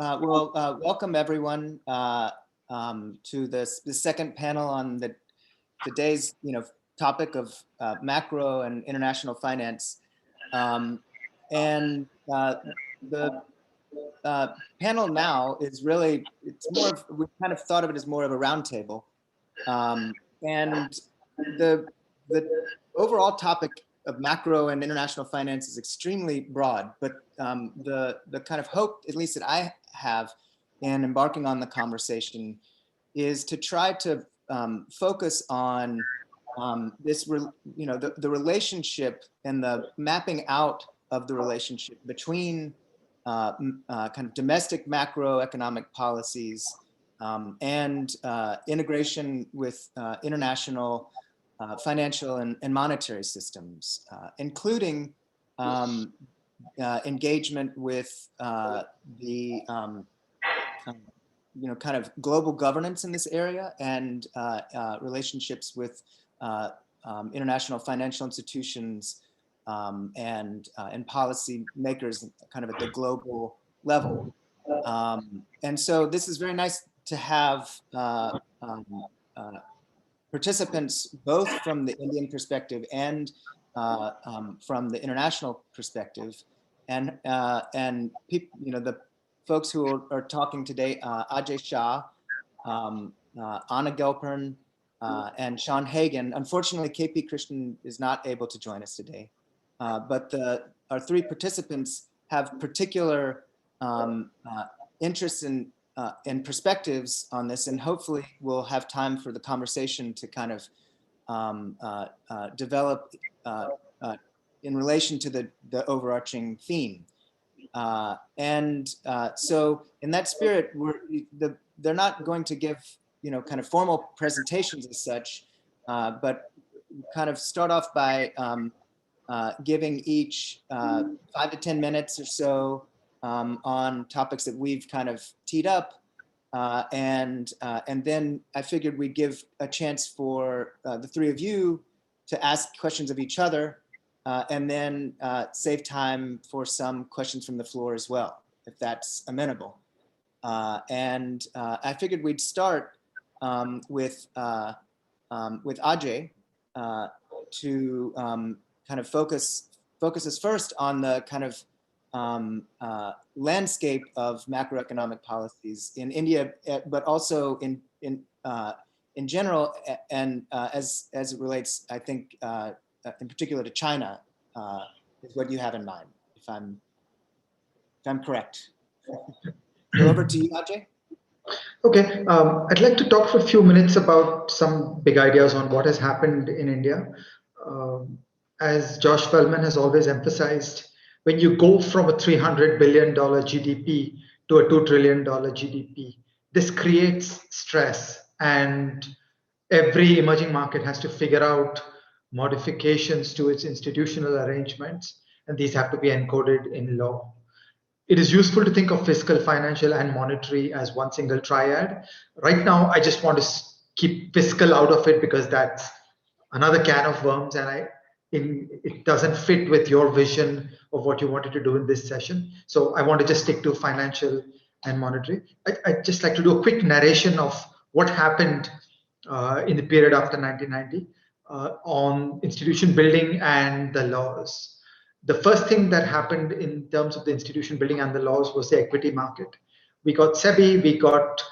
Welcome everyone to the second panel on today's topic of macro and international finance, and the panel now is really, we kind of thought of it as more of a roundtable, and the overall topic of macro and international finance is extremely broad, but the kind of hope, at least that I have in embarking on the conversation, is to try to focus on the relationship and the mapping out of the relationship between kind of domestic macroeconomic policies and integration with international financial and monetary systems, including engagement with the kind of global governance in this area, and relationships with international financial institutions and policy makers kind of at the global level. And so this is very nice to have participants both from the Indian perspective and from the international perspective, and the folks who are talking today: Ajay Shah, Anna Gelpern, and Sean Hagan. Unfortunately, KP Krishnan is not able to join us today, but our three participants have particular interests and perspectives on this, and hopefully we'll have time for the conversation to kind of develop in relation to the overarching theme. So in that spirit, they're not going to give kind of formal presentations as such, but kind of start off by giving each 5 to 10 minutes or so on topics that we've kind of teed up, and then I figured we'd give a chance for the three of you to ask questions of each other, and then save time for some questions from the floor as well, if that's amenable. And I figured we'd start with Ajay to kind of focus us first on the kind of landscape of macroeconomic policies in India, but also in general, and as it relates, I think, in particular to China, is what you have in mind, if I'm correct. So over to you, Ajay. Okay, I'd like to talk for a few minutes about some big ideas on what has happened in India. As Josh Feldman has always emphasized, when you go from a $300 billion GDP to a $2 trillion GDP, this creates stress, and every emerging market has to figure out modifications to its institutional arrangements, and these have to be encoded in law. It is useful to think of fiscal, financial, and monetary as one single triad. Right now, I just want to keep fiscal out of it because that's another can of worms, and it doesn't fit with your vision of what you wanted to do in this session. So I want to just stick to financial and monetary. I'd just like to do a quick narration of what happened in the period after 1990 on institution building and the laws. The first thing that happened in terms of the institution building and the laws was the equity market. We got SEBI, we got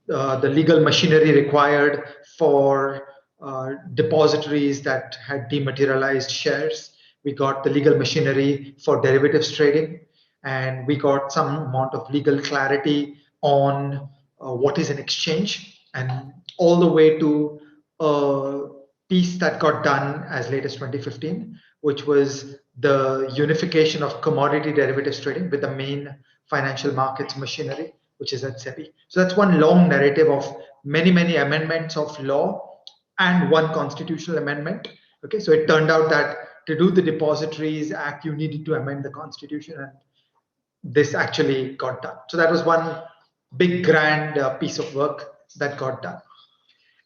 the legal machinery required for depositories that had dematerialized shares. We got the legal machinery for derivatives trading, and we got some amount of legal clarity on what is an exchange, and all the way to a piece that got done as late as 2015, which was the unification of commodity derivatives trading with the main financial markets machinery, which is at SEBI. So that's one long narrative of many, many amendments of law and one constitutional amendment. Okay, so it turned out that to do the Depositories Act, you needed to amend the constitution, and this actually got done. So that was one big, grand piece of work that got done.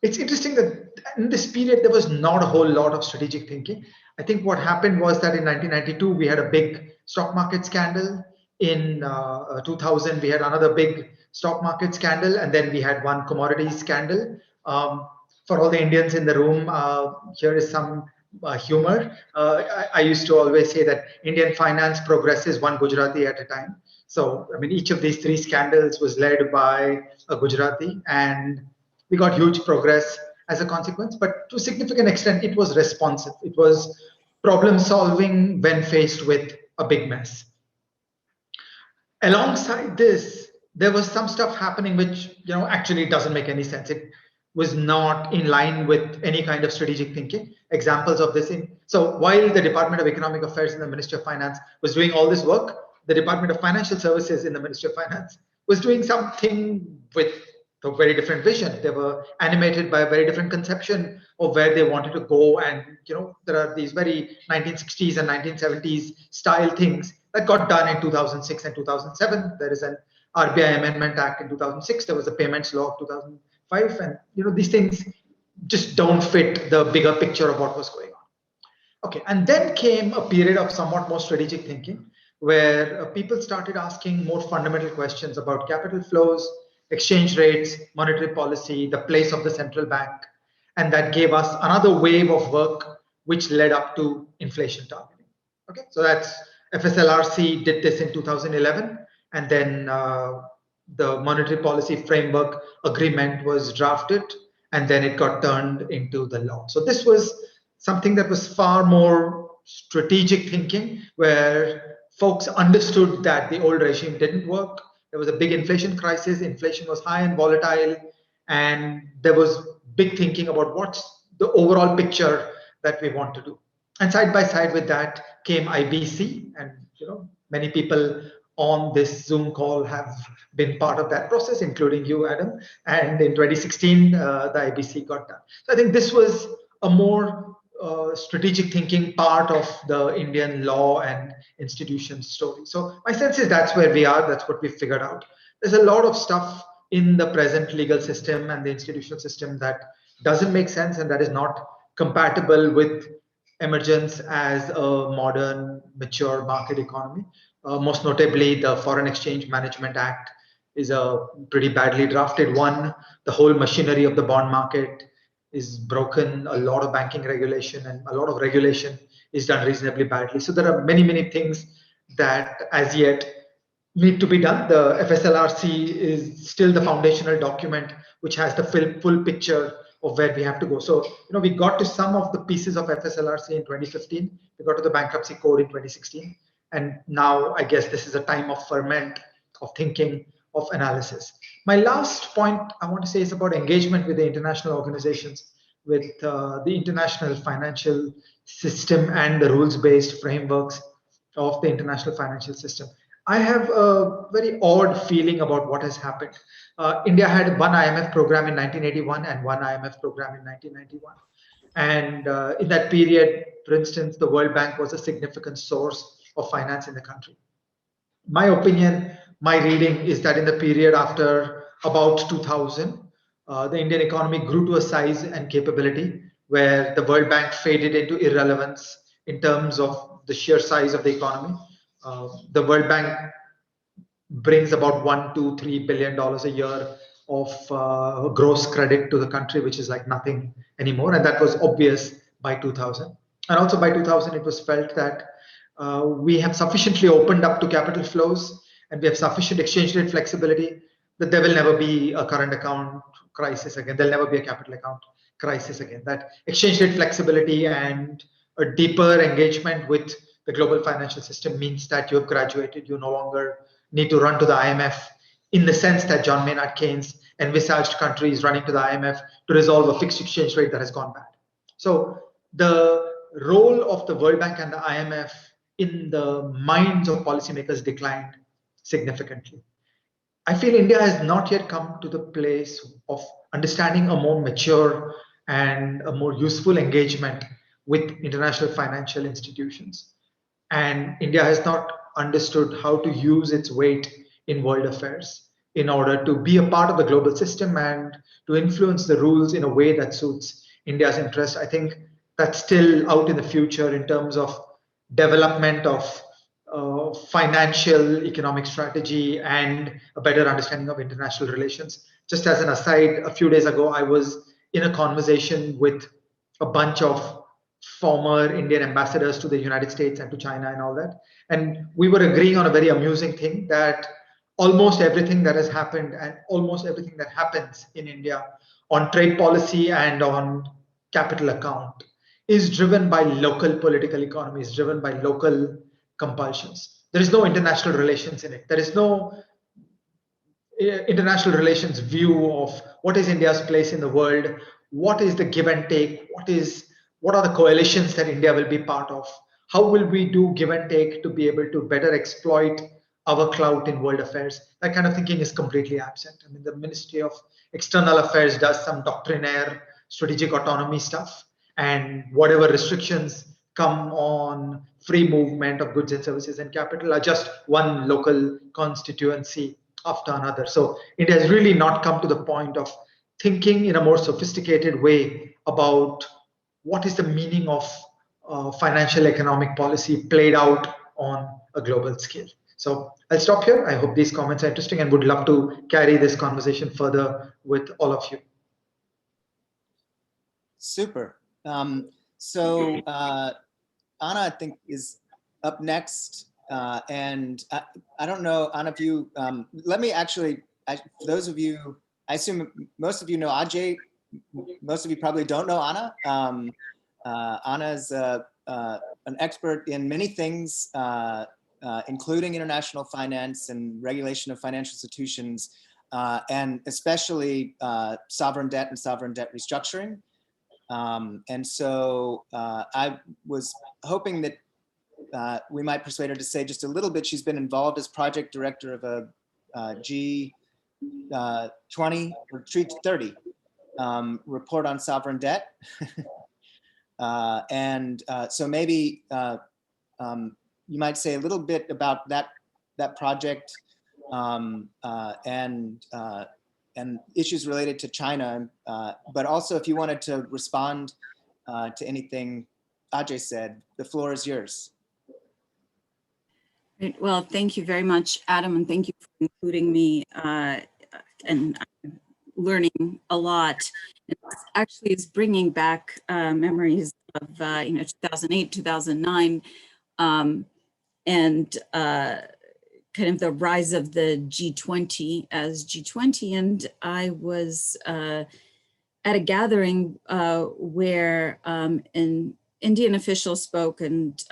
It's interesting that in this period, there was not a whole lot of strategic thinking. I think what happened was that in 1992, we had a big stock market scandal. In 2000, we had another big stock market scandal, and then we had one commodities scandal. For all the Indians in the room, here is some humor. I used to always say that Indian finance progresses one Gujarati at a time. So, I mean, each of these three scandals was led by a Gujarati, and we got huge progress as a consequence. But to a significant extent, it was responsive. It was problem solving when faced with a big mess. Alongside this, there was some stuff happening which actually doesn't make any sense. It was not in line with any kind of strategic thinking. Examples of this so while the Department of Economic Affairs in the Ministry of Finance was doing all this work, the Department of Financial Services in the Ministry of Finance was doing something with a very different vision. They were animated by a very different conception of where they wanted to go. And there are these very 1960s and 1970s style things that got done in 2006 and 2007. There is an RBI Amendment Act in 2006. There was a Payments Law of 2005, and these things just don't fit the bigger picture of what was going on. Okay, and then came a period of somewhat more strategic thinking, where people started asking more fundamental questions about capital flows, exchange rates, monetary policy, the place of the central bank, and that gave us another wave of work, which led up to inflation targeting. Okay, so that's FSLRC did this in 2011, and then the monetary policy framework agreement was drafted, and then it got turned into the law. So this was something that was far more strategic thinking, where folks understood that the old regime didn't work. There was a big inflation crisis. Inflation was high and volatile, and there was big thinking about what's the overall picture that we want to do. And side by side with that came IBC, and many people on this Zoom call have been part of that process, including you, Adam. And in 2016, the IBC got done. So I think this was a more strategic thinking part of the Indian law and institutions story. So my sense is that's where we are. That's what we figured out. There's a lot of stuff in the present legal system and the institutional system that doesn't make sense and that is not compatible with emergence as a modern, mature market economy. Most notably, the Foreign Exchange Management Act is a pretty badly drafted one. The whole machinery of the bond market is broken. A lot of banking regulation and a lot of regulation is done reasonably badly. So there are many, many things that as yet need to be done. The FSLRC is still the foundational document which has the full picture of where we have to go. So, we got to some of the pieces of FSLRC in 2015. We got to the bankruptcy code in 2016. And now I guess this is a time of ferment, of thinking, of analysis. My last point I want to say is about engagement with the international organizations, with the international financial system and the rules-based frameworks of the international financial system. I have a very odd feeling about what has happened. India had one IMF program in 1981 and one IMF program in 1991. And in that period, for instance, the World Bank was a significant source of finance in the country. My opinion, my reading is that in the period after about 2000, the Indian economy grew to a size and capability where the World Bank faded into irrelevance in terms of the sheer size of the economy. The World Bank brings about $1 to $3 billion a year of gross credit to the country, which is like nothing anymore. And that was obvious by 2000. And also by 2000, it was felt that we have sufficiently opened up to capital flows and we have sufficient exchange rate flexibility that there will never be a current account crisis again. There'll never be a capital account crisis again. That exchange rate flexibility and a deeper engagement with the global financial system means that you have graduated. You no longer need to run to the IMF in the sense that John Maynard Keynes envisaged countries running to the IMF to resolve a fixed exchange rate that has gone bad. So the role of the World Bank and the IMF in the minds of policymakers declined significantly. I feel India has not yet come to the place of understanding a more mature and a more useful engagement with international financial institutions. And India has not understood how to use its weight in world affairs in order to be a part of the global system and to influence the rules in a way that suits India's interest. I think that's still out in the future in terms of development of financial economic strategy and a better understanding of international relations. Just as an aside, a few days ago, I was in a conversation with a bunch of former Indian ambassadors to the United States and to China and all that. And we were agreeing on a very amusing thing that almost everything that has happened and almost everything that happens in India on trade policy and on capital account is driven by local political economy, is driven by local compulsions. There is no international relations in it. There is no international relations view of what is India's place in the world, what is the give and take, what are the coalitions that India will be part of, how will we do give and take to be able to better exploit our clout in world affairs. That kind of thinking is completely absent. I mean, the Ministry of External Affairs does some doctrinaire strategic autonomy stuff, and whatever restrictions come on free movement of goods and services and capital are just one local constituency after another. So it has really not come to the point of thinking in a more sophisticated way about what is the meaning of financial economic policy played out on a global scale. So I'll stop here. I hope these comments are interesting and would love to carry this conversation further with all of you. Super. So Anna, I think, is up next. And I don't know, Anna, if you, let me actually, for those of you, I assume most of you know Ajay. Most of you probably don't know Anna. Anna is an expert in many things, including international finance and regulation of financial institutions, and especially sovereign debt and sovereign debt restructuring. And so I was hoping that we might persuade her to say just a little bit. She's been involved as project director of a G20 or G30 report on sovereign debt. So maybe you might say a little bit about that project and issues related to China, but also if you wanted to respond to anything Ajay said, the floor is yours. Great. Well, thank you very much, Adam, and thank you for including me. And I'm learning a lot. It actually is bringing back memories of 2008, 2009, and kind of the rise of the G20 as G20. And I was at a gathering where an Indian official spoke, and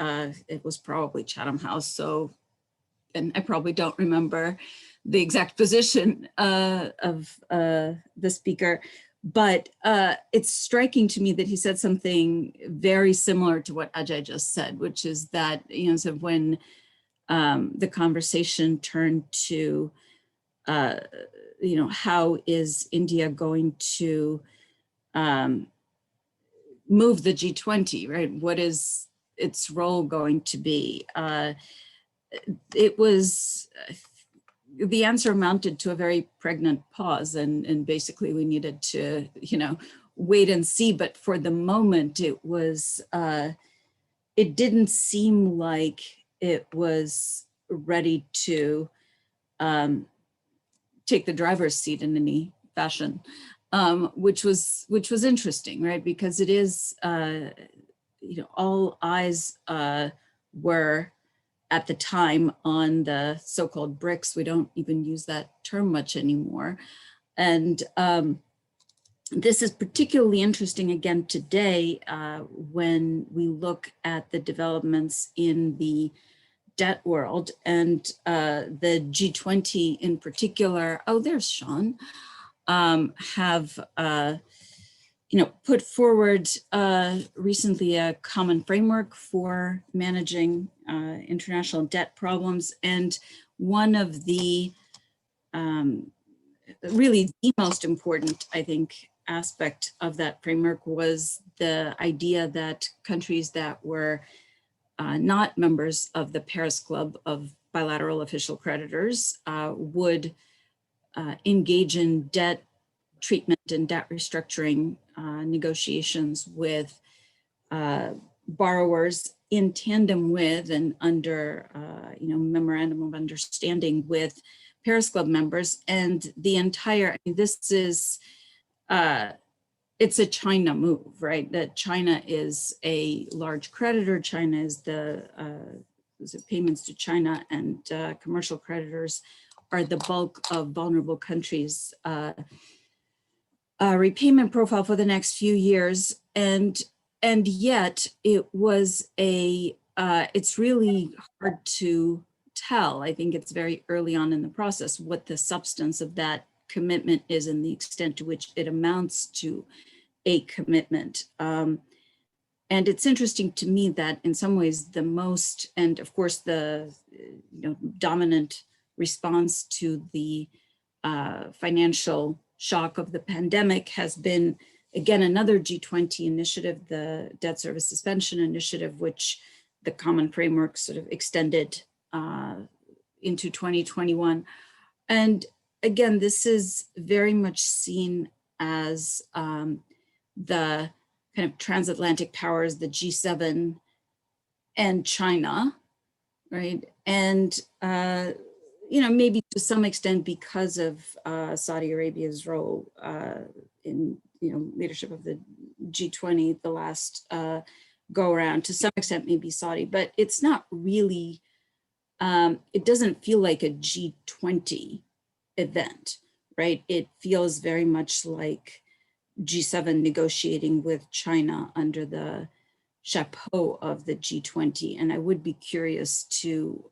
it was probably Chatham House. So, and I probably don't remember the exact position of the speaker, but it's striking to me that he said something very similar to what Ajay just said, which is that, so when the conversation turned to, how is India going to move the G20, right? What is its role going to be? It was, the answer amounted to a very pregnant pause, and basically we needed to, wait and see. But for the moment, it was, it didn't seem like it was ready to take the driver's seat in any fashion, which was interesting, right? Because it is, all eyes were at the time on the so-called BRICS. We don't even use that term much anymore. And this is particularly interesting again today when we look at the developments in the debt world, and the G20 in particular. Oh, there's Sean. Have put forward recently a common framework for managing international debt problems. And one of the really the most important, I think, aspect of that framework was the idea that countries that were not members of the Paris Club of bilateral official creditors would engage in debt treatment and debt restructuring negotiations with borrowers in tandem with and under, memorandum of understanding with Paris Club members, and the entire, I mean, this is, it's a China move, right? That China is a large creditor. China is the payments to China and commercial creditors are the bulk of vulnerable countries' repayment profile for the next few years. And yet it was it's really hard to tell. I think it's very early on in the process what the substance of that commitment is and the extent to which it amounts to a commitment. And it's interesting to me that in some ways the most, and of course the dominant response to the financial shock of the pandemic has been, again, another G20 initiative, the debt service suspension initiative, which the common framework sort of extended into 2021. And again, this is very much seen as the kind of transatlantic powers, the G7 and China, right? And, maybe to some extent because of Saudi Arabia's role in, leadership of the G20, the last go around, to some extent, maybe Saudi, but it's not really, it doesn't feel like a G20 event, right? It feels very much like G7 negotiating with China under the chapeau of the G20. And I would be curious to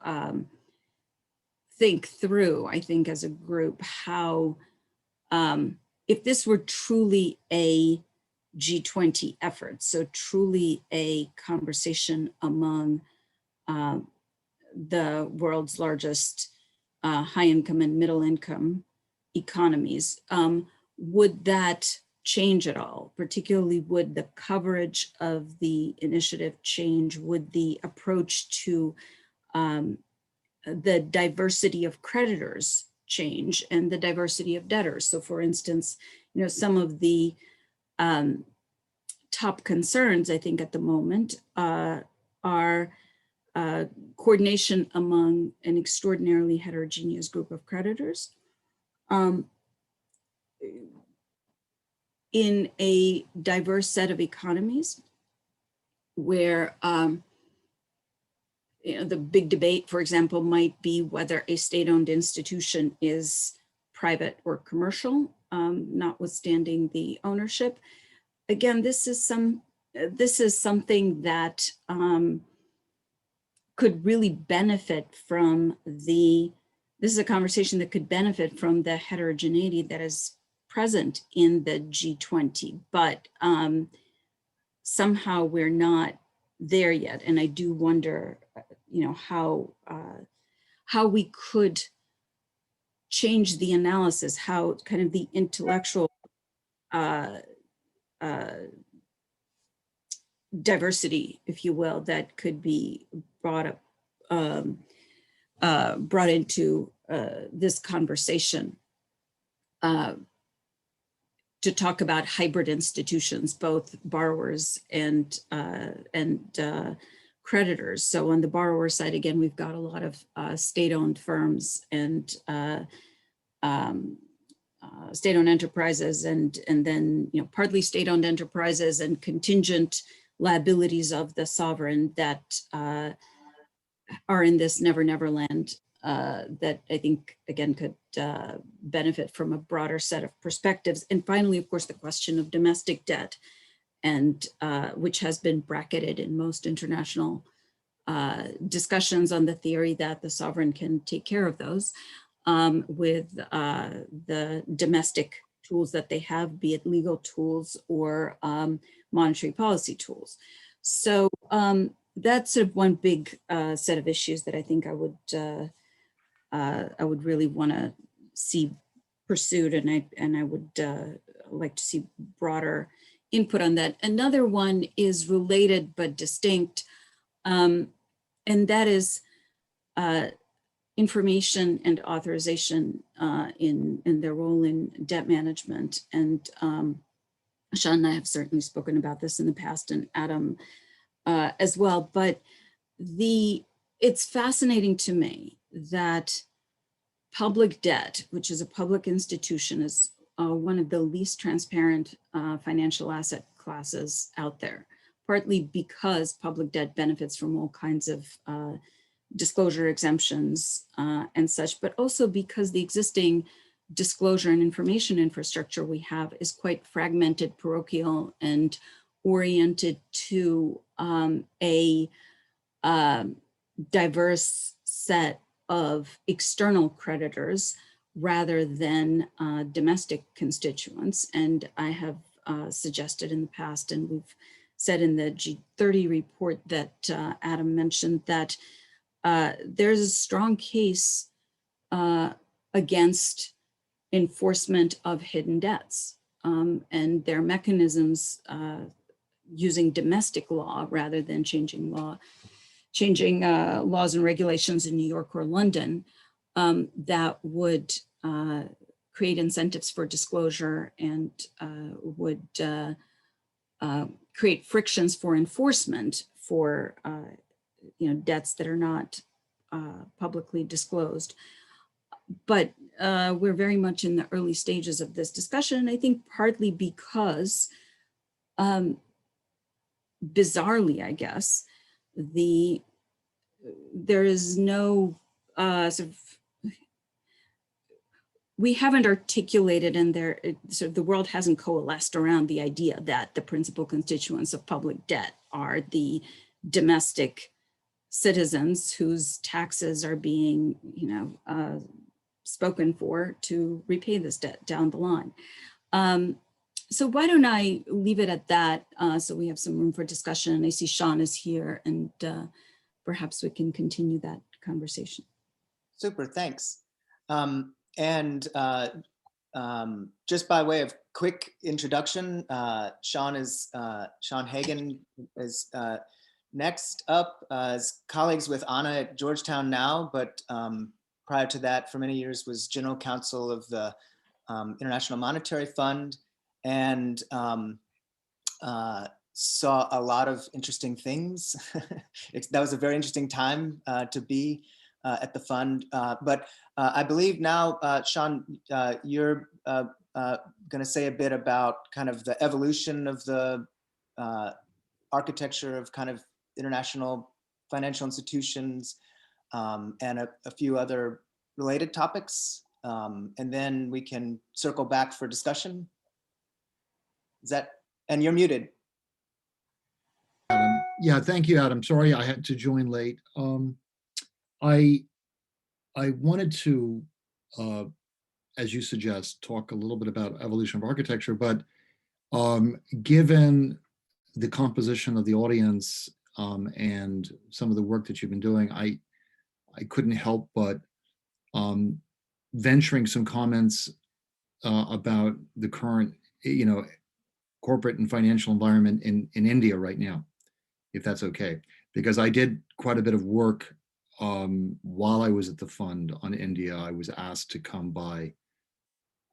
think through, I think as a group, how, if this were truly a G20 effort, so truly a conversation among the world's largest high income and middle income economies, would that change at all? Particularly, would the coverage of the initiative change? Would the approach to the diversity of creditors change and the diversity of debtors? So for instance, some of the top concerns, I think, at the moment are coordination among an extraordinarily heterogeneous group of creditors in a diverse set of economies where the big debate, for example, might be whether a state-owned institution is private or commercial, notwithstanding the ownership. Again, this is something that could really benefit from this is a conversation that could benefit from the heterogeneity that is present in the G20, but somehow we're not there yet. And I do wonder, how we could change the analysis, how kind of the intellectual diversity, if you will, that could be brought into this conversation to talk about hybrid institutions, both borrowers and creditors. So on the borrower side, again, we've got a lot of state-owned firms and state-owned enterprises, and then partly state-owned enterprises and contingent liabilities of the sovereign that are in this never land that I think, again, could benefit from a broader set of perspectives. And finally, of course, the question of domestic debt, and which has been bracketed in most international discussions on the theory that the sovereign can take care of those with the domestic tools that they have, be it legal tools or monetary policy tools. So that's sort of one big set of issues that I think I would really want to see pursued, and I would like to see broader input on that. Another one is related but distinct, and that is information and authorization in their role in debt management. And Sean and I have certainly spoken about this in the past, and Adam as well. But it's fascinating to me that public debt, which is a public institution, is one of the least transparent financial asset classes out there, partly because public debt benefits from all kinds of disclosure exemptions and such, but also because the existing disclosure and information infrastructure we have is quite fragmented, parochial, and oriented to a diverse set of external creditors rather than domestic constituents. And I have suggested in the past, and we've said in the G30 report that Adam mentioned, that there's a strong case against enforcement of hidden debts, and their mechanisms using domestic law rather than changing laws and regulations in New York or London that would create incentives for disclosure and would create frictions for enforcement for debts that are not publicly disclosed. But we're very much in the early stages of this discussion, and I think partly because, bizarrely, I guess, there is no we haven't articulated, and the world hasn't coalesced around the idea that the principal constituents of public debt are the domestic citizens whose taxes are being, spoken for to repay this debt down the line. So why don't I leave it at that, so we have some room for discussion. I see Sean is here, and perhaps we can continue that conversation. Super, thanks. Just by way of quick introduction, Sean Hagen is next up as colleagues with Anna at Georgetown now, but prior to that, for many years, was general counsel of the International Monetary Fund, and saw a lot of interesting things. That was a very interesting time to be at the fund. But I believe now, Sean, you're going to say a bit about kind of the evolution of the architecture of kind of international financial institutions, and a few other related topics. And then we can circle back for discussion. And you're muted. Yeah, thank you, Adam. Sorry I had to join late. I wanted to, as you suggest, talk a little bit about evolution of architecture, but given the composition of the audience and some of the work that you've been doing, I couldn't help but venturing some comments about the current, corporate and financial environment in India right now, if that's okay, because I did quite a bit of work while I was at the fund on India. I was asked to come by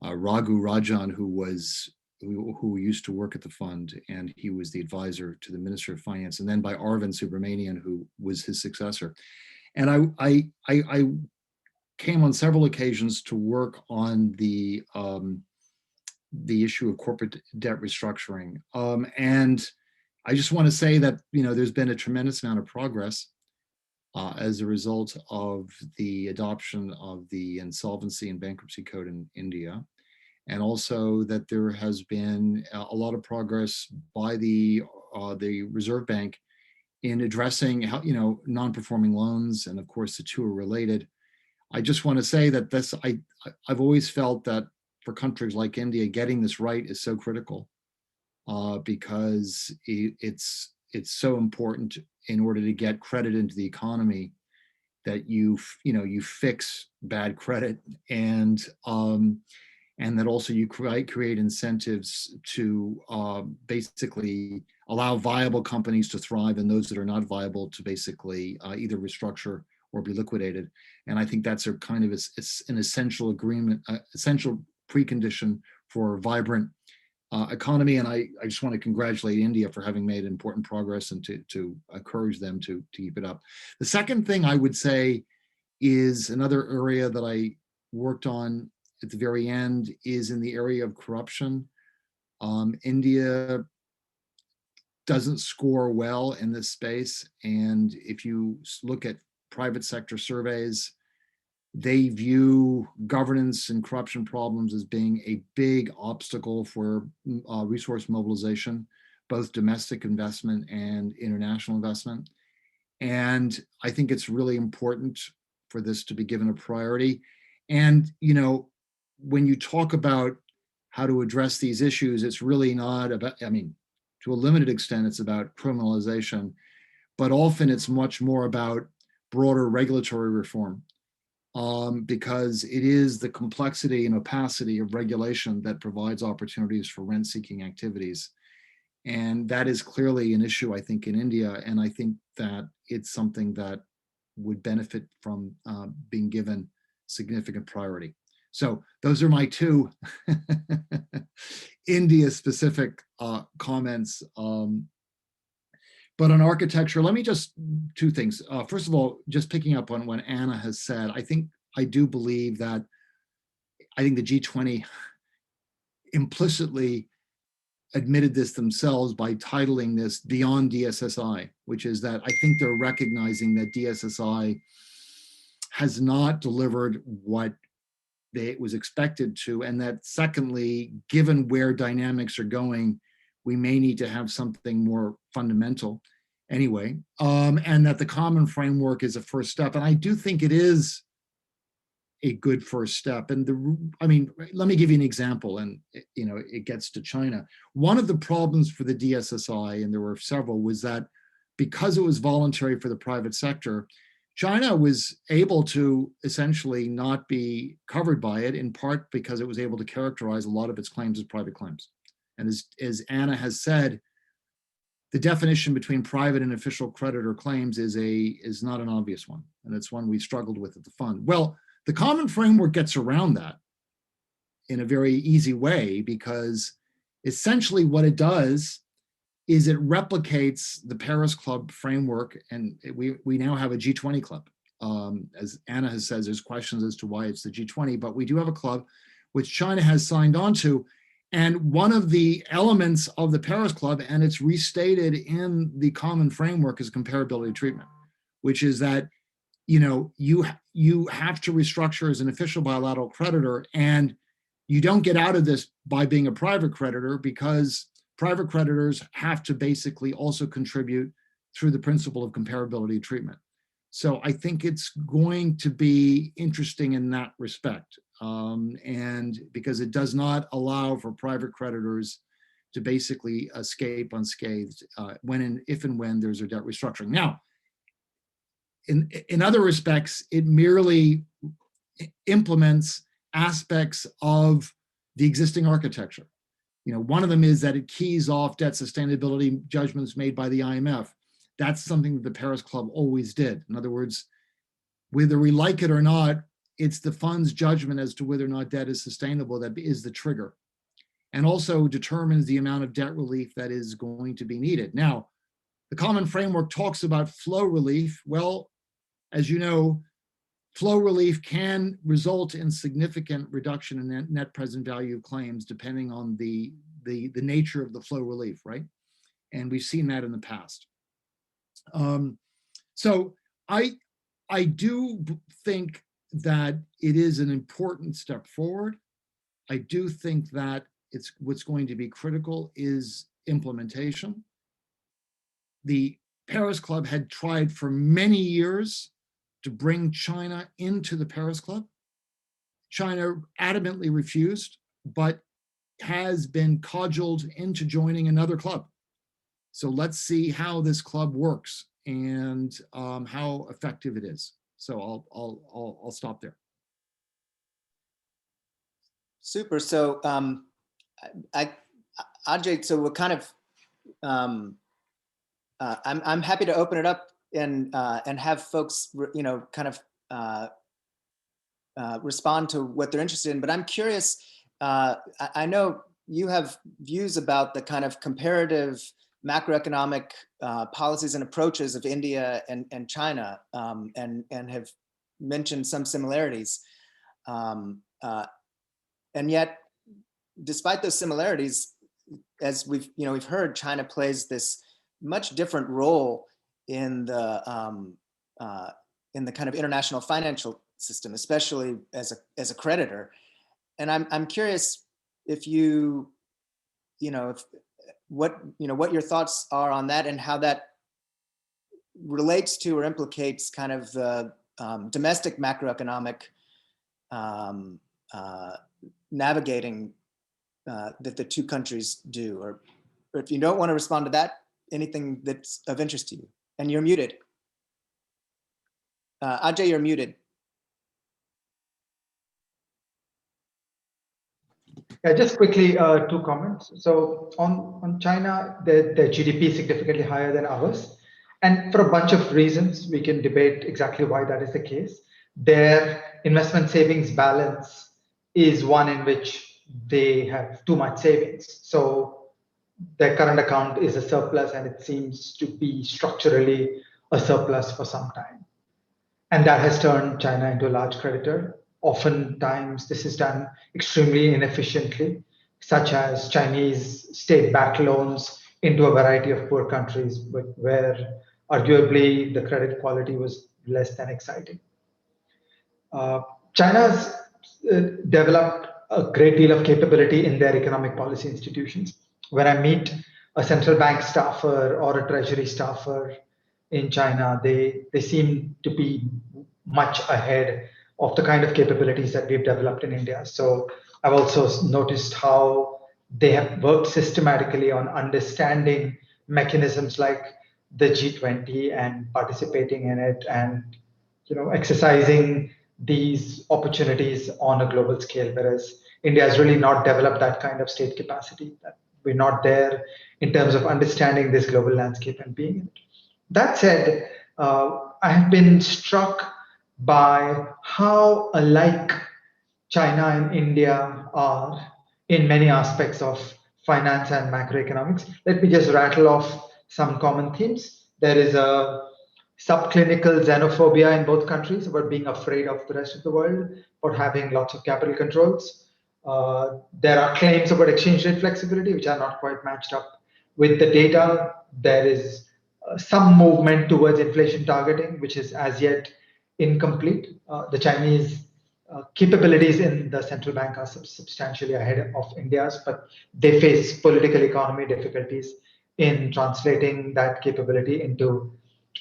Raghu Rajan, who used to work at the fund, and he was the advisor to the Minister of Finance, and then by Arvind Subramanian, who was his successor. And I came on several occasions to work on the issue of corporate debt restructuring. And I just want to say that, there's been a tremendous amount of progress as a result of the adoption of the Insolvency and Bankruptcy Code in India. And also that there has been a lot of progress by the Reserve Bank in addressing non-performing loans, and of course the two are related. I just want to say that I've always felt that for countries like India, getting this right is so critical because it's so important in order to get credit into the economy that you fix bad credit, and that also you create incentives to basically allow viable companies to thrive, and those that are not viable to basically either restructure or be liquidated. And I think that's it's an essential agreement, essential precondition for vibrant economy. And I just want to congratulate India for having made important progress and to encourage them to keep it up. The second thing I would say is another area that I worked on at the very end is in the area of corruption. India doesn't score well in this space. And if you look at private sector surveys, they view governance and corruption problems as being a big obstacle for resource mobilization, both domestic investment and international investment. And I think it's really important for this to be given a priority. And, you know, when you talk about how to address these issues, it's really not about, I mean, to a limited extent, it's about criminalization, but often it's much more about broader regulatory reform. Because it is the complexity and opacity of regulation that provides opportunities for rent-seeking activities. And that is clearly an issue, I think, in India. And I think that it's something that would benefit from being given significant priority. So those are my two India-specific comments. But on architecture, let me just, two things. First of all, just picking up on what Anna has said, I do believe that, I think the G20 implicitly admitted this themselves by titling this Beyond DSSI, which is that I think they're recognizing that DSSI has not delivered what it was expected to, and that secondly, given where dynamics are going, we may need to have something more fundamental anyway, and that the common framework is a first step. And I do think it is a good first step. And I mean, let me give you an example, and you know, it gets to China. One of the problems for the DSSI, and there were several, was that because it was voluntary for the private sector, China was able to essentially not be covered by it, in part because it was able to characterize a lot of its claims as private claims. And as Anna has said, the definition between private and official creditor claims is not an obvious one. And it's one we struggled with at the fund. Well, the common framework gets around that in a very easy way, because essentially what it does is it replicates the Paris Club framework. And we now have a G20 club. As Anna has said, there's questions as to why it's the G20, but we do have a club which China has signed on to. And one of the elements of the Paris Club, and it's restated in the common framework, is comparability treatment, which is that, you know, you have to restructure as an official bilateral creditor, and you don't get out of this by being a private creditor, because private creditors have to basically also contribute through the principle of comparability treatment. So I think it's going to be interesting in that respect. And because it does not allow for private creditors to basically escape unscathed if and when there's a debt restructuring. Now, in other respects, it merely implements aspects of the existing architecture. You know, one of them is that it keys off debt sustainability judgments made by the IMF. That's something that the Paris Club always did. In other words, whether we like it or not, it's the fund's judgment as to whether or not debt is sustainable that is the trigger, and also determines the amount of debt relief that is going to be needed. Now, the common framework talks about flow relief. Well, as you know, flow relief can result in significant reduction in net present value of claims, depending on the nature of the flow relief, right? And we've seen that in the past. So I do think that it is an important step forward. I do think that what's going to be critical is implementation. The Paris Club had tried for many years to bring China into the Paris Club. China adamantly refused, but has been cudgeled into joining another club. So let's see how this club works and how effective it is. So I'll stop there. Super. So Ajay, so we're kind of I'm happy to open it up and have folks, you know, kind of respond to what they're interested in. But I'm curious. I know you have views about the kind of comparative macroeconomic policies and approaches of India and China, and have mentioned some similarities. And yet, despite those similarities, as we've heard, China plays this much different role in the kind of international financial system, especially as a creditor. And I'm curious if what your thoughts are on that, and how that relates to or implicates kind of the domestic macroeconomic navigating that the two countries do. Or if you don't want to respond to that, anything that's of interest to you. And you're muted. Ajay, you're muted. Yeah, just quickly, two comments. So on China, their GDP is significantly higher than ours. And for a bunch of reasons, we can debate exactly why that is the case. Their investment savings balance is one in which they have too much savings. So their current account is a surplus, and it seems to be structurally a surplus for some time. And that has turned China into a large creditor. Oftentimes, this is done extremely inefficiently, such as Chinese state-backed loans into a variety of poor countries, but where arguably the credit quality was less than exciting. China's developed a great deal of capability in their economic policy institutions. When I meet a central bank staffer or a treasury staffer in China, they seem to be much ahead of the kind of capabilities that we've developed in India. So I've also noticed how they have worked systematically on understanding mechanisms like the G20 and participating in it, and exercising these opportunities on a global scale, whereas India has really not developed that kind of state capacity. That we're not there in terms of understanding this global landscape and being in it. That said, I have been struck by how alike China and India are in many aspects of finance and macroeconomics. Let me just rattle off some common themes. There is a subclinical xenophobia in both countries about being afraid of the rest of the world, or having lots of capital controls. There are claims about exchange rate flexibility, which are not quite matched up with the data. There is some movement towards inflation targeting, which is as yet incomplete. The Chinese capabilities in the central bank are substantially ahead of India's, but they face political economy difficulties in translating that capability into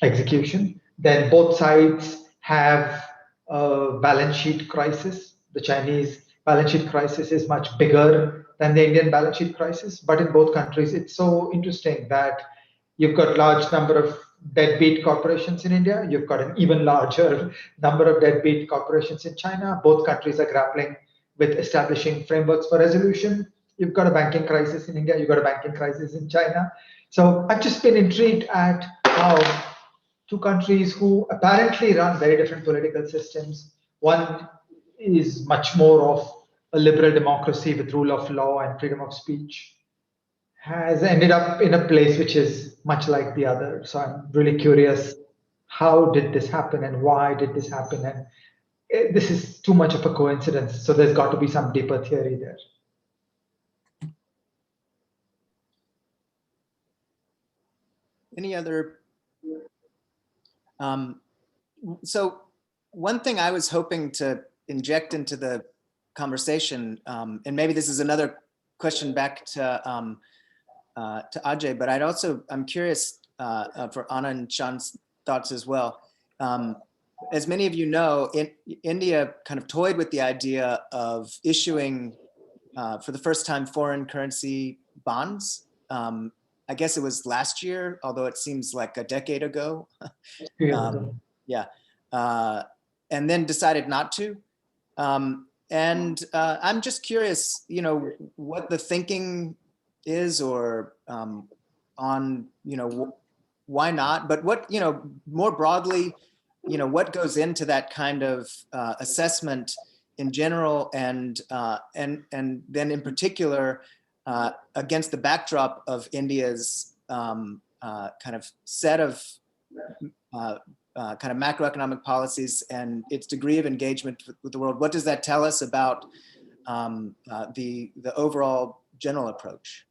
execution. Then both sides have a balance sheet crisis. The Chinese balance sheet crisis is much bigger than the Indian balance sheet crisis, but in both countries, it's so interesting that you've got large number of deadbeat corporations in India. You've got an even larger number of deadbeat corporations in China. Both countries are grappling with establishing frameworks for resolution. You've got a banking crisis in India. You've got a banking crisis in China. So I've just been intrigued at how two countries who apparently run very different political systems. One is much more of a liberal democracy with rule of law and freedom of speech, has ended up in a place which is much like the other. So I'm really curious, how did this happen and why did this happen? And this is too much of a coincidence. So there's got to be some deeper theory there. Any other? So one thing I was hoping to inject into the conversation, and maybe this is another question back to Ajay, but I'm curious for Anna and Sean's thoughts as well. As many of you know, India kind of toyed with the idea of issuing, for the first time, foreign currency bonds. I guess it was last year, although it seems like a decade ago. Yeah. And then decided not to. And I'm just curious, what the thinking is, or on, why not? But what, more broadly, what goes into that kind of assessment in general, and then in particular, against the backdrop of India's kind of set of kind of macroeconomic policies and its degree of engagement with the world, what does that tell us about the overall general approach?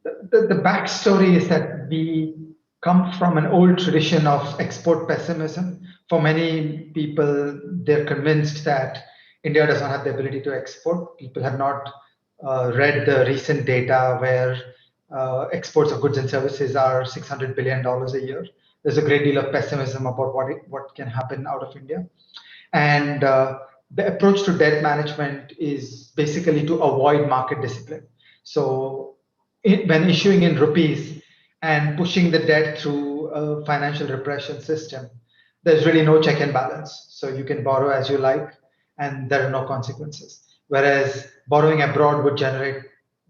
The backstory is that we come from an old tradition of export pessimism. For many people, they're convinced that India does not have the ability to export. People have not read the recent data where exports of goods and services are $600 billion a year. There's a great deal of pessimism about what can happen out of India. And the approach to debt management is basically to avoid market discipline. So when issuing in rupees and pushing the debt through a financial repression system, there's really no check and balance. So you can borrow as you like, and there are no consequences. Whereas borrowing abroad would generate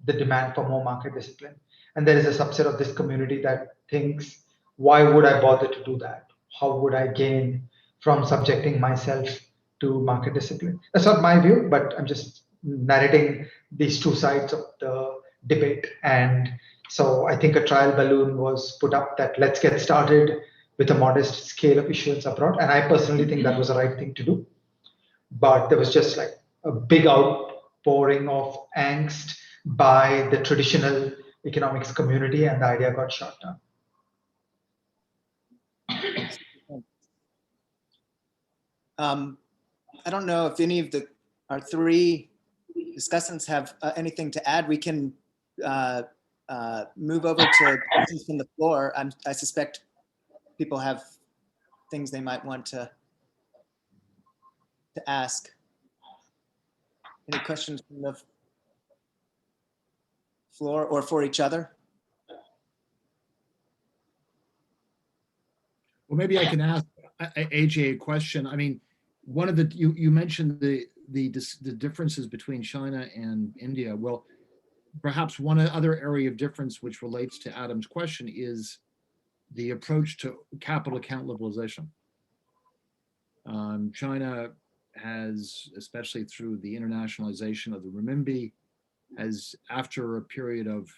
the demand for more market discipline. And there is a subset of this community that thinks, why would I bother to do that? How would I gain from subjecting myself to market discipline? That's not my view, but I'm just narrating these two sides of the debate. And so I think a trial balloon was put up that let's get started with a modest scale of issuance abroad. And I personally think that was the right thing to do. But there was just like a big outpouring of angst by the traditional economics community, and the idea got shot down. I don't know if any of our three discussants have anything to add. We can move over to questions from the floor. I suspect people have things they might want to ask. Any questions from the floor or for each other? Well, maybe I can ask AJ a question. I mean, one of the you mentioned the differences between China and India. Well, perhaps one other area of difference which relates to Adam's question is the approach to capital account liberalization. China has, especially through the internationalization of the renminbi, has, after a period of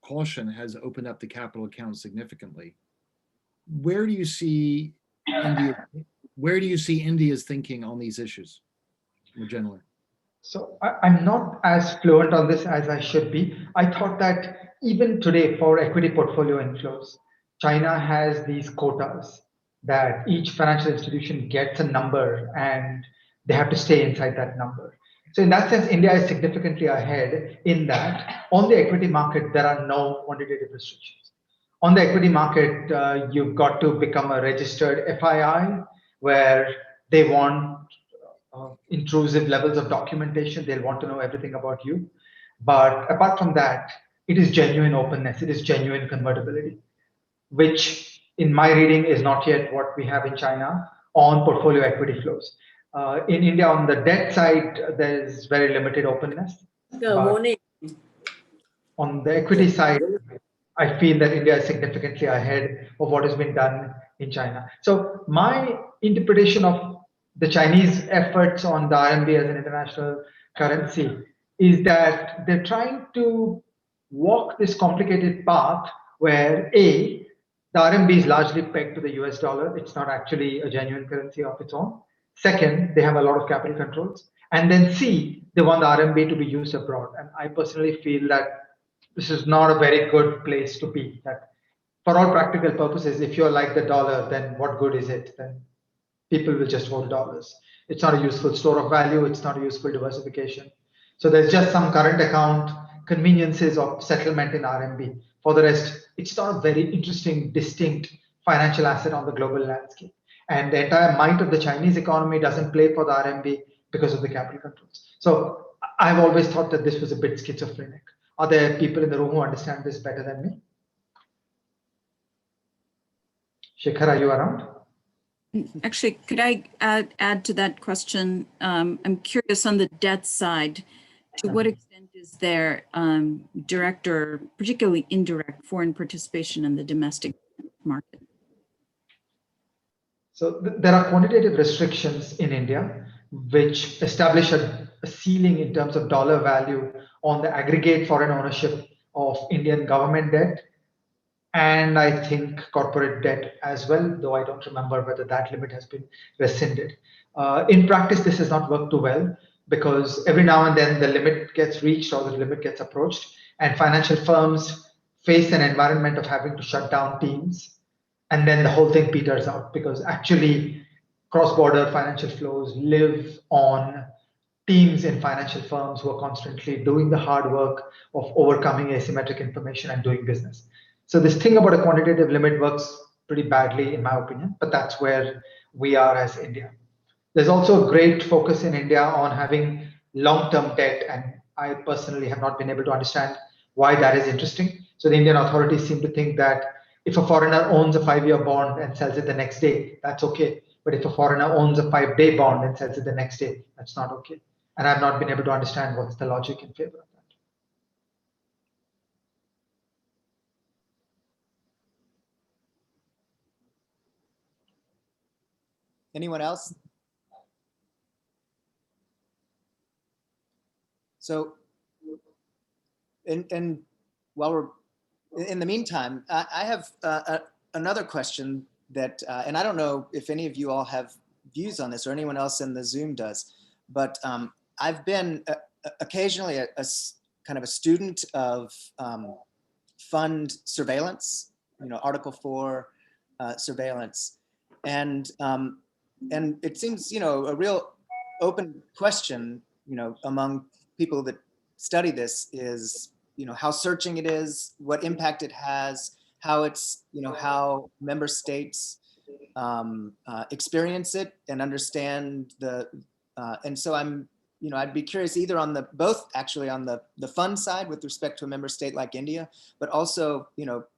caution, has opened up the capital account significantly. Where do you see India? Where do you see India's thinking on these issues, more generally? So I'm not as fluent on this as I should be. I thought that even today for equity portfolio inflows, China has these quotas that each financial institution gets a number and they have to stay inside that number. So in that sense, India is significantly ahead in that on the equity market, there are no quantitative restrictions. On the equity market, you've got to become a registered FII where they want intrusive levels of documentation. They'll want to know everything about you. But apart from that, it is genuine openness. It is genuine convertibility, which in my reading is not yet what we have in China on portfolio equity flows. In India, on the debt side, there's very limited openness. Good morning. On the equity side, I feel that India is significantly ahead of what has been done in China. So my interpretation of the Chinese efforts on the RMB as an international currency is that they're trying to walk this complicated path where A, the RMB is largely pegged to the US dollar. It's not actually a genuine currency of its own. Second, they have a lot of capital controls. And then C, they want the RMB to be used abroad. And I personally feel that this is not a very good place to be. That for all practical purposes, if you're like the dollar, then what good is it? Then people will just hold dollars. It's not a useful store of value. It's not a useful diversification. So there's just some current account conveniences of settlement in RMB. For the rest, it's not a very interesting, distinct financial asset on the global landscape. And the entire might of the Chinese economy doesn't play for the RMB because of the capital controls. So I've always thought that this was a bit schizophrenic. Are there people in the room who understand this better than me? Shekhar, are you around? Actually, could I add to that question? I'm curious on the debt side, to what extent is there direct or particularly indirect foreign participation in the domestic market? So there are quantitative restrictions in India which establish a ceiling in terms of dollar value on the aggregate foreign ownership of Indian government debt, and I think corporate debt as well, though I don't remember whether that limit has been rescinded. In practice, this has not worked too well because every now and then the limit gets reached or the limit gets approached, and financial firms face an environment of having to shut down teams, and then the whole thing peters out because actually cross-border financial flows live on teams in financial firms who are constantly doing the hard work of overcoming asymmetric information and doing business. So this thing about a quantitative limit works pretty badly, in my opinion, but that's where we are as India. There's also a great focus in India on having long-term debt, and I personally have not been able to understand why that is interesting. So the Indian authorities seem to think that if a foreigner owns a 5-year bond and sells it the next day, that's okay. But if a foreigner owns a 5-day bond and sells it the next day, that's not okay. And I've not been able to understand what's the logic in favor of that. Anyone else? So, and while we're in the meantime, I have another question that, and I don't know if any of you all have views on this or anyone else in the Zoom does, but I've been occasionally a kind of a student of fund surveillance, Article 4 surveillance, and it seems, a real open question, among people that study this is, how searching it is, what impact it has, how it's, how member states experience it and understand and so I'd be curious either on both actually on the fund side with respect to a member state like India, but also,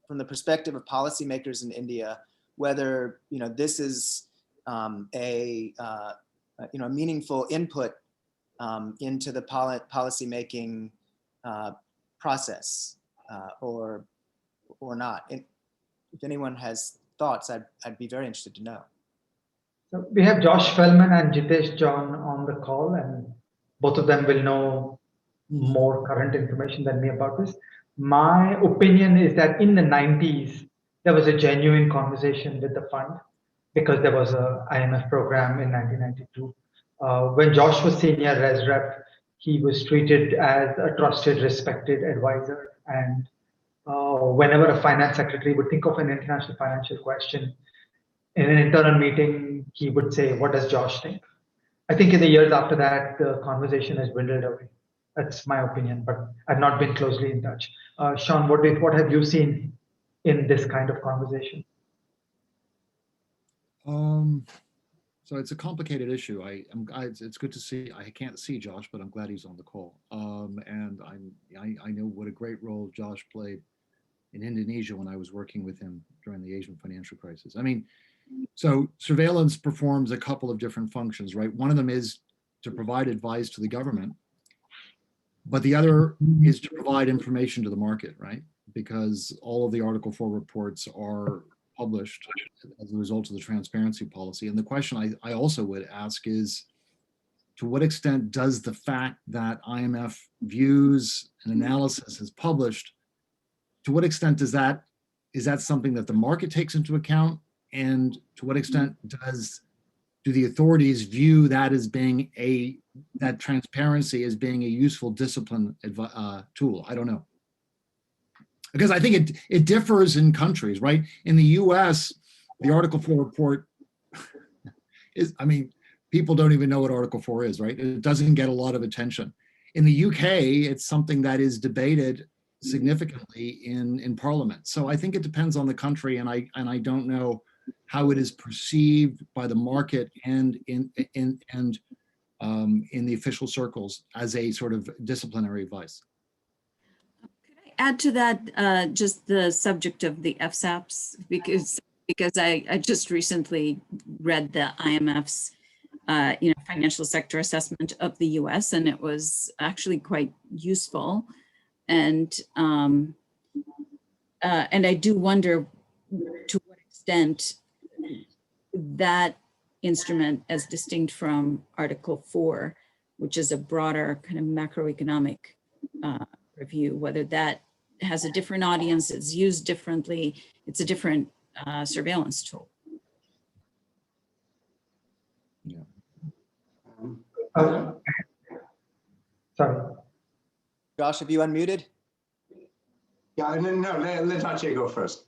from the perspective of policymakers in India, whether, this is a meaningful input into the policy making process or not. And if anyone has thoughts, I'd be very interested to know. So we have Josh Feldman and Jitesh John on the call, and both of them will know more current information than me about this. My opinion is that in the 90s, there was a genuine conversation with the fund because there was a IMF program in 1992. When Josh was senior res rep, he was treated as a trusted, respected advisor. And whenever a finance secretary would think of an international financial question, in an internal meeting, he would say, "What does Josh think?" I think in the years after that, the conversation has dwindled away. That's my opinion, but I've not been closely in touch. Sean, what have you seen in this kind of conversation? So it's a complicated issue. It's good to see. I can't see Josh, but I'm glad he's on the call. And I know what a great role Josh played in Indonesia when I was working with him during the Asian financial crisis. I mean, so surveillance performs a couple of different functions, right? One of them is to provide advice to the government, but the other is to provide information to the market, right? Because all of the Article 4 reports are published as a result of the transparency policy. And the question I also would ask is, to what extent does the fact that IMF views and analysis is published, to what extent is that something that the market takes into account? And to what extent do the authorities view that as being that transparency as being a useful discipline tool? I don't know. Because I think it differs in countries, right? In the US, the Article 4 report is, I mean, people don't even know what Article 4 is, right? It doesn't get a lot of attention. In the UK, it's something that is debated significantly in Parliament. So I think it depends on the country, and I don't know how it is perceived by the market and in the official circles as a sort of disciplinary advice. Could I add to that just the subject of the FSAPs, because I just recently read the IMF's financial sector assessment of the US, and it was actually quite useful. And I do wonder to what extent that instrument as distinct from Article 4, which is a broader kind of macroeconomic review, whether that has a different audience, it's used differently, it's a different surveillance tool. Yeah. Sorry. Josh, have you unmuted? Yeah, no, let Ajay go first.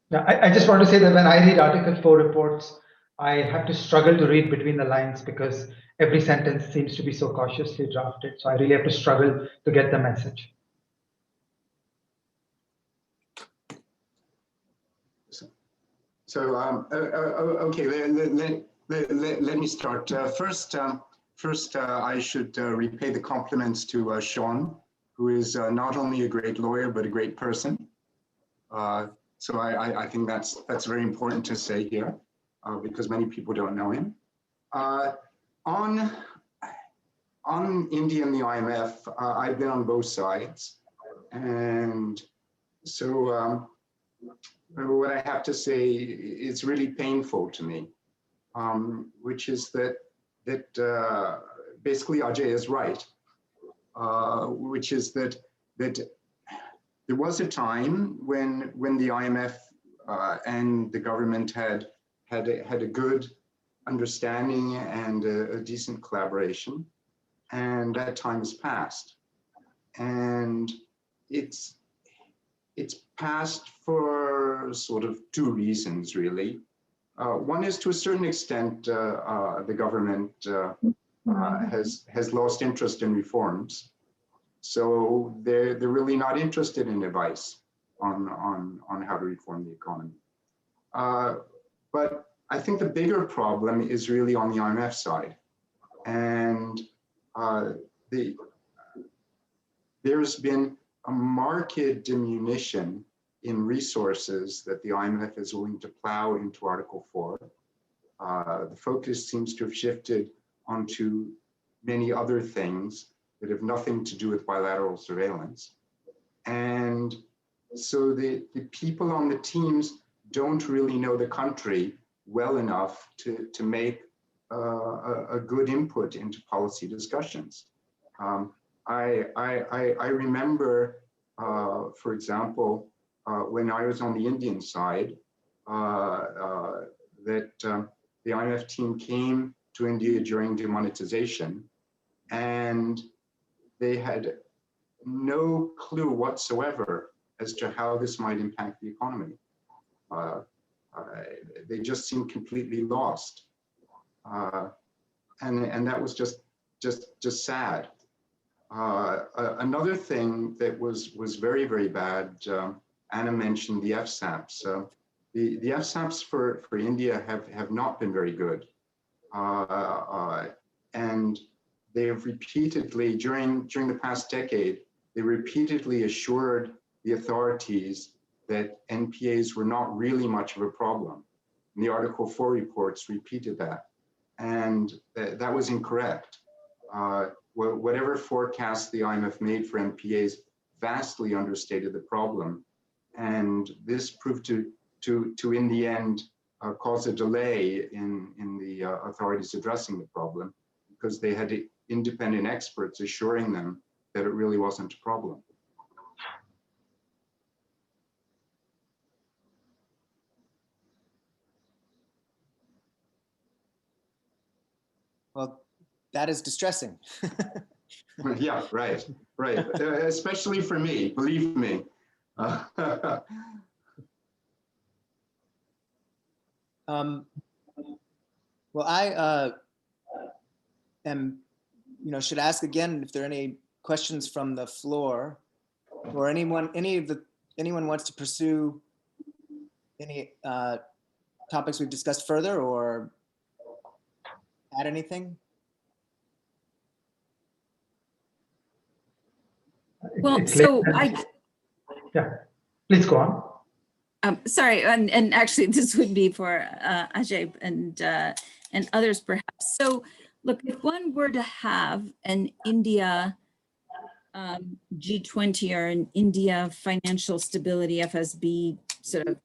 Yeah, I just want to say that when I read Article 4 reports, I have to struggle to read between the lines because every sentence seems to be so cautiously drafted. So I really have to struggle to get the message. So okay, let me start. First, I should repay the compliments to Sean, who is not only a great lawyer but a great person. So I think that's very important to say here, because many people don't know him. On India and the IMF, I've been on both sides, and so what I have to say is really painful to me, which is that basically Ajay is right, which is that there was a time when the IMF and the government had a good understanding and a decent collaboration, and that time has passed, and it's passed for sort of two reasons, really. One is, to a certain extent, the government has lost interest in reforms. So they're really not interested in advice on how to reform the economy. But I think the bigger problem is really on the IMF side. And there's been a marked diminution in resources that the IMF is willing to plow into Article 4. The focus seems to have shifted onto many other things that have nothing to do with bilateral surveillance. And so the people on the teams don't really know the country well enough to make a good input into policy discussions. I remember, for example, when I was on the Indian side, that the IMF team came to India during demonetization, and they had no clue whatsoever as to how this might impact the economy. They just seemed completely lost, and that was just sad. Another thing that was very, very bad, Anna mentioned the FSAPs. The FSAPs for India have not been very good, and they have repeatedly, during the past decade, they repeatedly assured the authorities that NPAs were not really much of a problem. And the Article 4 reports repeated that, and that was incorrect. Whatever forecast the IMF made for NPAs vastly understated the problem, and this proved to in the end cause a delay in the authorities addressing the problem, because they had independent experts assuring them that it really wasn't a problem. Well, that is distressing. Yeah, right. Especially for me, believe me. Well, I am, should ask again if there are any questions from the floor, or anyone wants to pursue any topics we've discussed further, or add anything. Well, so yeah, please go on. Sorry, and actually this would be for Ajay and others perhaps. So look, if one were to have an India G20 or an India financial stability FSB sort of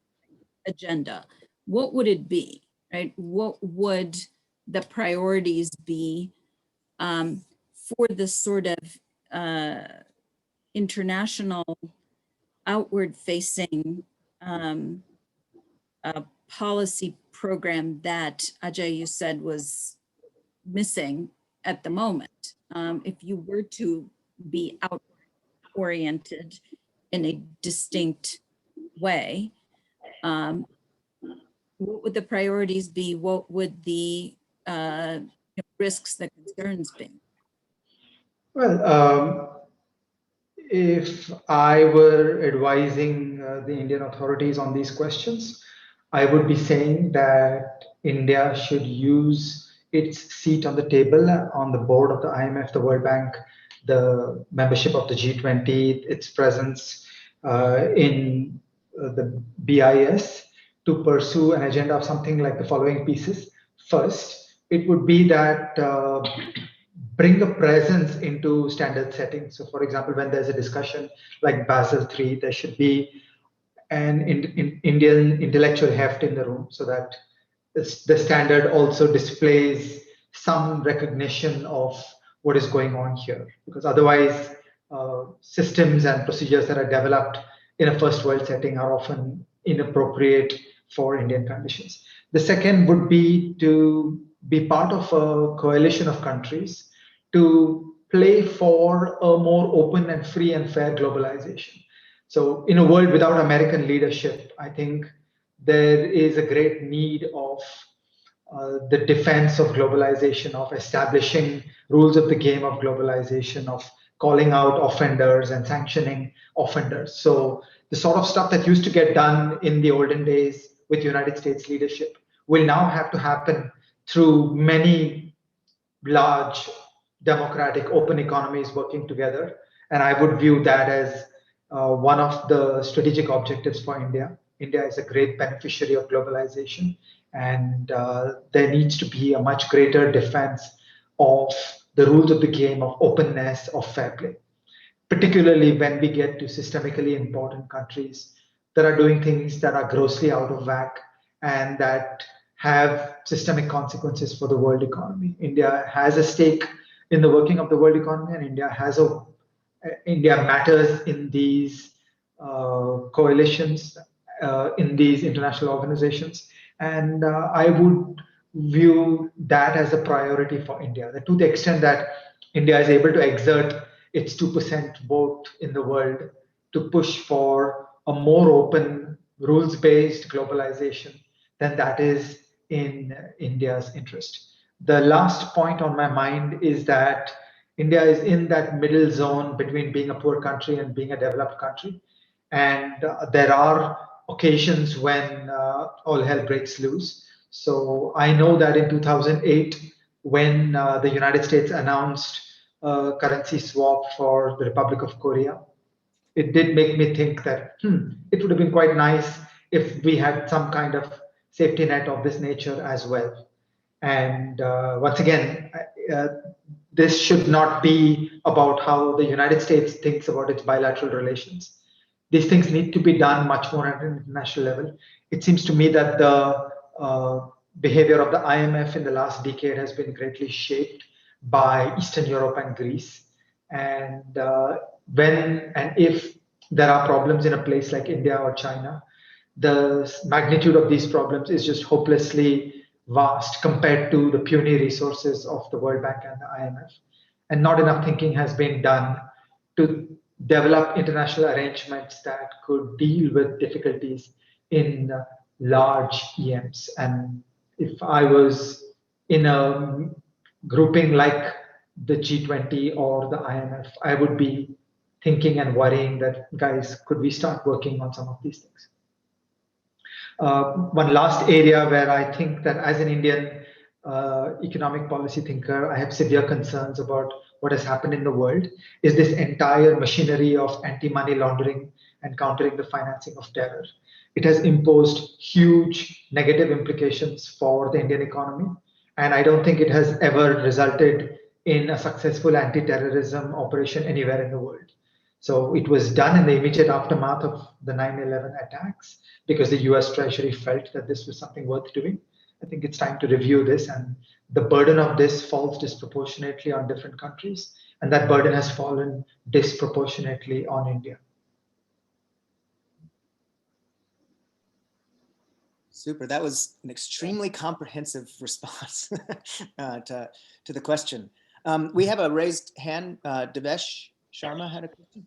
agenda, what would it be? right? What would the priorities be for this sort of international outward-facing policy program that, Ajay, you said was missing at the moment? If you were to be outward-oriented in a distinct way, what would the priorities be? What would the risks, the concerns be? Well, if I were advising the Indian authorities on these questions, I would be saying that India should use its seat on the table on the board of the IMF, the World Bank, the membership of the G20, its presence in the BIS to pursue an agenda of something like the following pieces. First, it would be that bring a presence into standard settings. So for example, when there's a discussion like Basel III, there should be an Indian intellectual heft in the room so that the standard also displays some recognition of what is going on here. Because otherwise, systems and procedures that are developed in a first world setting are often inappropriate for Indian conditions. The second would be to be part of a coalition of countries to play for a more open and free and fair globalization. So, in a world without American leadership, I think there is a great need of the defense of globalization, of establishing rules of the game of globalization, of calling out offenders and sanctioning offenders. So, the sort of stuff that used to get done in the olden days with United States leadership will now have to happen through many large democratic open economies working together. And I would view that as one of the strategic objectives for India. India is a great beneficiary of globalization, and there needs to be a much greater defense of the rules of the game of openness, of fair play, particularly when we get to systemically important countries that are doing things that are grossly out of whack and that have systemic consequences for the world economy. India has a stake in the working of the world economy, and India matters in these coalitions, in these international organizations, and I would view that as a priority for India. That to the extent that India is able to exert its 2% vote in the world to push for a more open, rules-based globalization, then that is in India's interest. The last point on my mind is that India is in that middle zone between being a poor country and being a developed country. And there are occasions when all hell breaks loose. So I know that in 2008, when the United States announced a currency swap for the Republic of Korea, it did make me think that it would have been quite nice if we had some kind of safety net of this nature as well. And once again, this should not be about how the United States thinks about its bilateral relations. These things need to be done much more at an international level. It seems to me that the behavior of the IMF in the last decade has been greatly shaped by Eastern Europe and Greece. And when and if there are problems in a place like India or China, the magnitude of these problems is just hopelessly vast compared to the puny resources of the World Bank and the IMF. And not enough thinking has been done to develop international arrangements that could deal with difficulties in large EMs. And if I was in a grouping like the G20 or the IMF, I would be thinking and worrying that, guys, could we start working on some of these things? One last area where I think that as an Indian economic policy thinker, I have severe concerns about what has happened in the world is this entire machinery of anti-money laundering and countering the financing of terror. It has imposed huge negative implications for the Indian economy. And I don't think it has ever resulted in a successful anti-terrorism operation anywhere in the world. So it was done in the immediate aftermath of the 9/11 attacks because the US Treasury felt that this was something worth doing. I think it's time to review this, and the burden of this falls disproportionately on different countries, and that burden has fallen disproportionately on India. Super. That was an extremely comprehensive response to the question. We have a raised hand. Devesh Sharma had a question.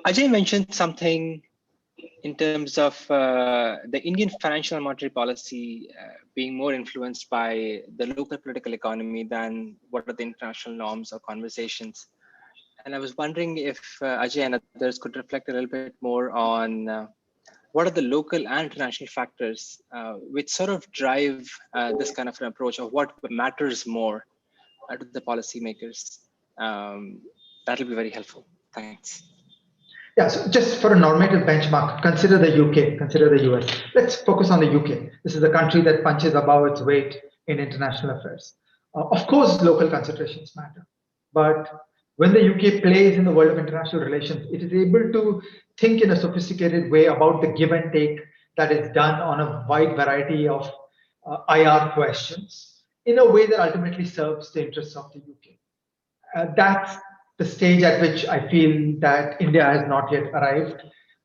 Ajay mentioned something in terms of the Indian financial and monetary policy being more influenced by the local political economy than what are the international norms or conversations. And I was wondering if Ajay and others could reflect a little bit more on what are the local and international factors which sort of drive this kind of an approach of what matters more to the policymakers. That'll be very helpful. Thanks. Yeah, so just for a normative benchmark, consider the UK, consider the US. Let's focus on the UK. This is a country that punches above its weight in international affairs. Of course, local considerations matter. But when the UK plays in the world of international relations, it is able to think in a sophisticated way about the give and take that is done on a wide variety of IR questions in a way that ultimately serves the interests of the UK. That's the stage at which I feel that India has not yet arrived.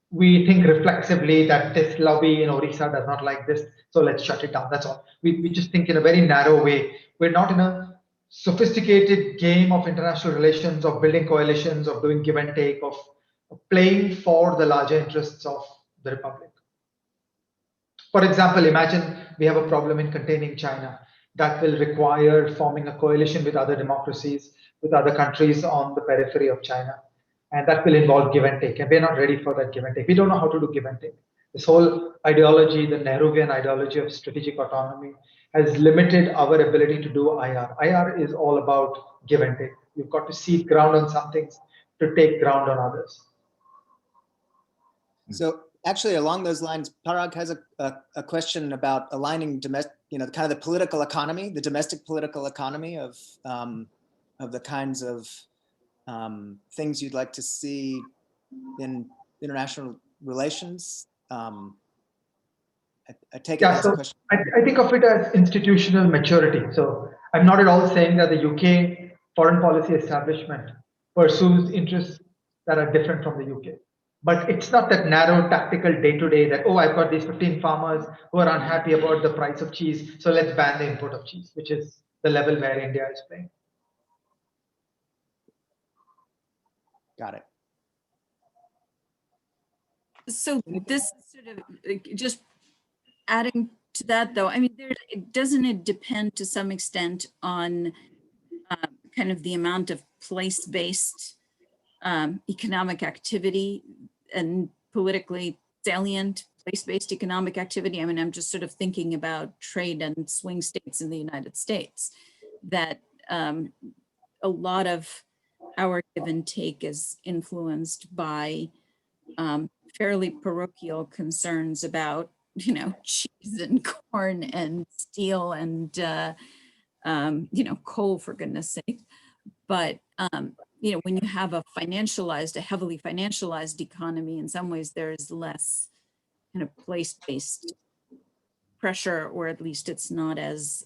We think reflexively that this lobby in Orissa does not like this, so let's shut it down. That's all. We just think in a very narrow way. We're not in a sophisticated game of international relations, of building coalitions, of doing give and take, of playing for the larger interests of the Republic. For example, imagine we have a problem in containing China. That will require forming a coalition with other democracies, with other countries on the periphery of China. And that will involve give and take. And we're not ready for that give and take. We don't know how to do give and take. This whole ideology, the Nehruvian ideology of strategic autonomy, has limited our ability to do IR. IR is all about give and take. You've got to cede ground on some things to take ground on others. So actually, along those lines, Parag has a question about aligning domestic, kind of the political economy, the domestic political economy of the kinds of things you'd like to see in international relations. I take it that's a question. I think of it as institutional maturity. So I'm not at all saying that the UK foreign policy establishment pursues interests that are different from the UK. But it's not that narrow tactical day-to-day that, oh, I've got these 15 farmers who are unhappy about the price of cheese, so let's ban the import of cheese, which is the level where India is playing. Got it. So this sort of just adding to that, though, I mean, doesn't it depend to some extent on kind of the amount of place-based economic activity and politically salient place-based economic activity? I mean, I'm just sort of thinking about trade and swing states in the United States, that a lot of our give and take is influenced by fairly parochial concerns about, cheese and corn and steel and, coal, for goodness sake. But, when you have a heavily financialized economy, in some ways there's less kind of place-based pressure, or at least it's not as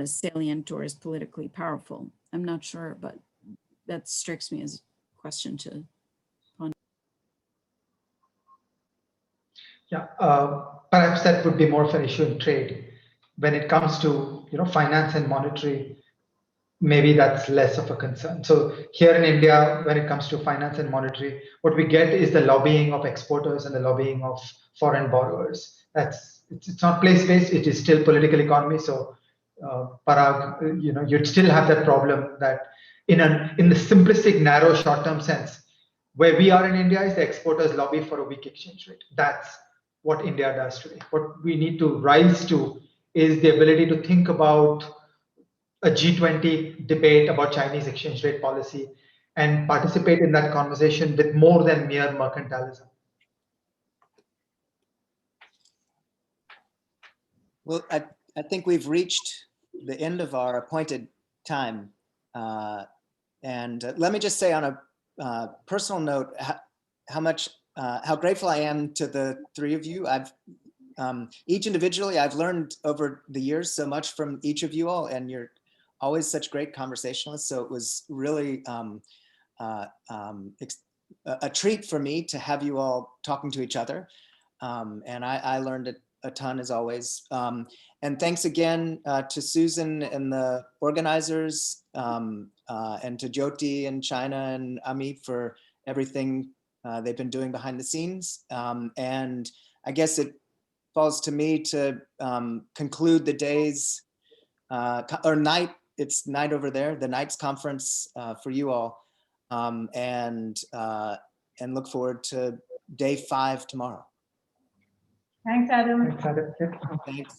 salient or as politically powerful. I'm not sure, but that strikes me as a question to ponder. Yeah, perhaps that would be more of an issue in trade. When it comes to finance and monetary, maybe that's less of a concern. So here in India, when it comes to finance and monetary, what we get is the lobbying of exporters and the lobbying of foreign borrowers. It's not place-based, it is still political economy. So Parag, you'd still have that problem that in the simplistic, narrow, short-term sense, where we are in India is the exporters lobby for a weak exchange rate. That's what India does today. What we need to rise to is the ability to think about a G20 debate about Chinese exchange rate policy and participate in that conversation with more than mere mercantilism. Well, I think we've reached the end of our appointed time. And let me just say on a personal note, how much how grateful I am to the three of you. Each individually, I've learned over the years so much from each of you all, and you're always such great conversationalists. So it was really a treat for me to have you all talking to each other. And I learned a ton as always. And thanks again to Susan and the organizers, and to Jyoti and China and Ami for everything they've been doing behind the scenes. And I guess it falls to me to conclude the day's or night. It's night over there, the night's conference for you all, and look forward to day 5 tomorrow. Thanks, Adam. Thanks, Adam. Yeah. Thanks.